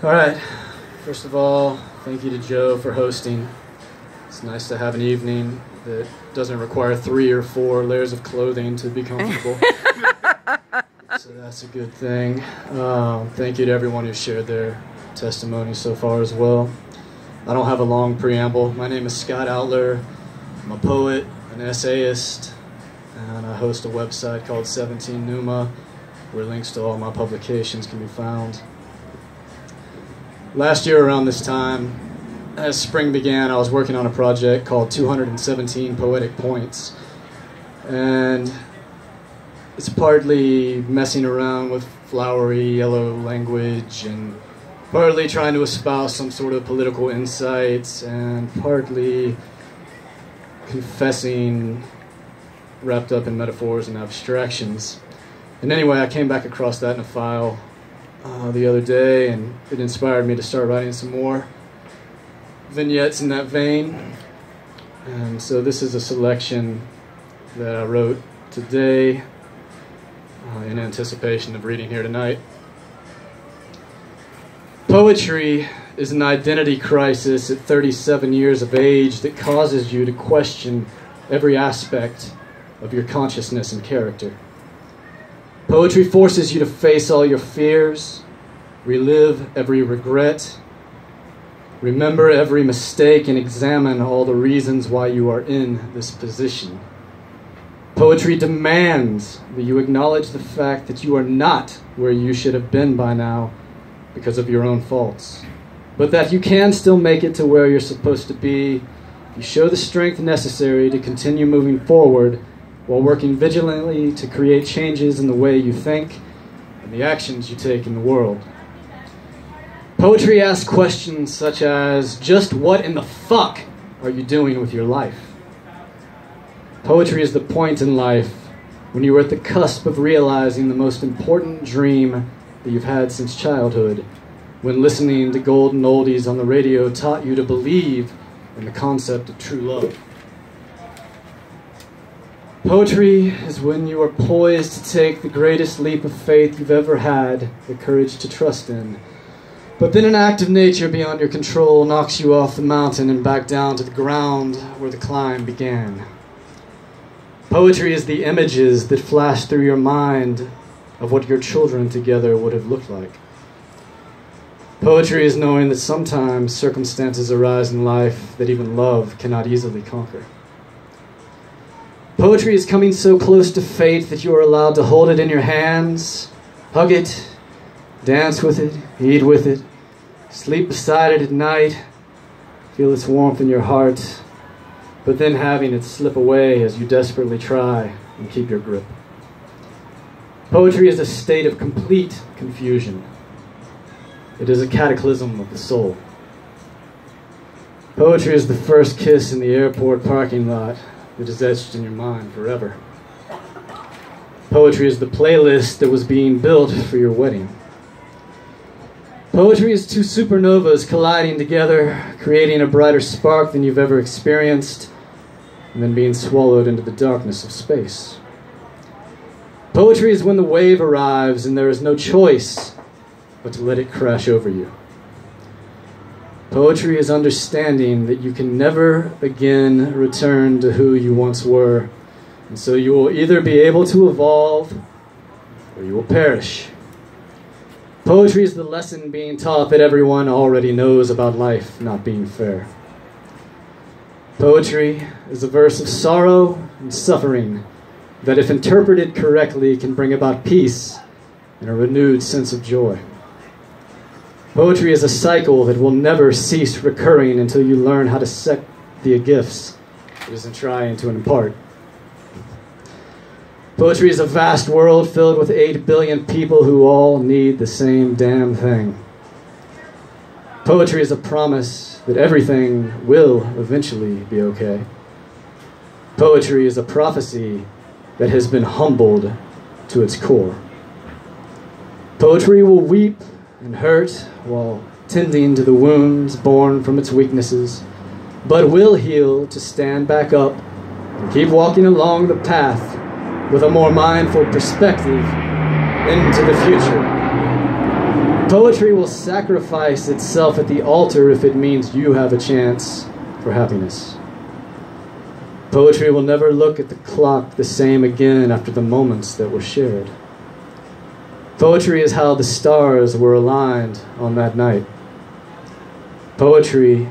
All right. First of all, thank you to Joe for hosting. It's nice to have an evening that doesn't require 3 or 4 layers of clothing to be comfortable. So that's a good thing. Thank you to everyone who shared their testimony so far as well. I don't have a long preamble. My name is Scott Outler. I'm a poet, an essayist, and I host a website called 17 Numa, where links to all my publications can be found. Last year around this time, as spring began, I was working on a project called 217 Poetic Points. And it's partly messing around with flowery yellow language and partly trying to espouse some sort of political insights and partly confessing wrapped up in metaphors and abstractions. And anyway, I came back across that in a file the other day, and it inspired me to start writing some more vignettes in that vein. And so this is a selection that I wrote today in anticipation of reading here tonight. Poetry is an identity crisis at 37 years of age that causes you to question every aspect of your consciousness and character. Poetry forces you to face all your fears, relive every regret, remember every mistake, and examine all the reasons why you are in this position. Poetry demands that you acknowledge the fact that you are not where you should have been by now because of your own faults, but that you can still make it to where you're supposed to be. You show the strength necessary to continue moving forward while working vigilantly to create changes in the way you think and the actions you take in the world. Poetry asks questions such as, just what in the fuck are you doing with your life? Poetry is the point in life when you are at the cusp of realizing the most important dream that you've had since childhood, when listening to golden oldies on the radio taught you to believe in the concept of true love. Poetry is when you are poised to take the greatest leap of faith you've ever had the courage to trust in. But then an act of nature beyond your control knocks you off the mountain and back down to the ground where the climb began. Poetry is the images that flash through your mind of what your children together would have looked like. Poetry is knowing that sometimes circumstances arise in life that even love cannot easily conquer. Poetry is coming so close to fate that you are allowed to hold it in your hands, hug it, dance with it, eat with it, sleep beside it at night, feel its warmth in your heart, but then having it slip away as you desperately try and keep your grip. Poetry is a state of complete confusion. It is a cataclysm of the soul. Poetry is the first kiss in the airport parking lot that is etched in your mind forever. Poetry is the playlist that was being built for your wedding. Poetry is 2 supernovas colliding together, creating a brighter spark than you've ever experienced, and then being swallowed into the darkness of space. Poetry is when the wave arrives and there is no choice but to let it crash over you. Poetry is understanding that you can never again return to who you once were, and so you will either be able to evolve or you will perish. Poetry is the lesson being taught that everyone already knows about life not being fair. Poetry is a verse of sorrow and suffering that, if interpreted correctly, can bring about peace and a renewed sense of joy. Poetry is a cycle that will never cease recurring until you learn how to set the gifts it isn't trying to impart. Poetry is a vast world filled with 8 billion people who all need the same damn thing. Poetry is a promise that everything will eventually be okay. Poetry is a prophecy that has been humbled to its core. Poetry will weep and hurt while tending to the wounds born from its weaknesses, but will heal to stand back up and keep walking along the path with a more mindful perspective into the future. Poetry will sacrifice itself at the altar if it means you have a chance for happiness. Poetry will never look at the clock the same again after the moments that were shared. Poetry is how the stars were aligned on that night. Poetry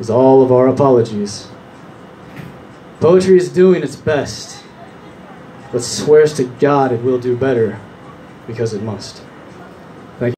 is all of our apologies. Poetry is doing its best, but swears to God it will do better because it must.